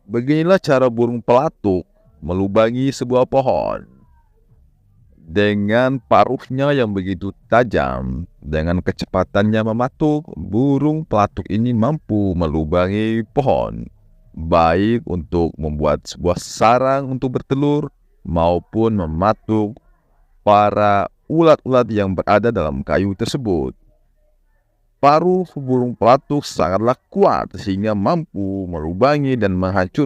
Beginilah cara burung pelatuk melubangi sebuah pohon. Dengan paruhnya yang begitu tajam, dengan kecepatannya mematuk, burung pelatuk ini mampu melubangi pohon, baik untuk membuat sebuah sarang untuk bertelur maupun mematuk para ulat-ulat yang berada dalam kayu tersebut. Paruh burung pelatuk sangatlah kuat sehingga mampu melubangi dan menghancurkan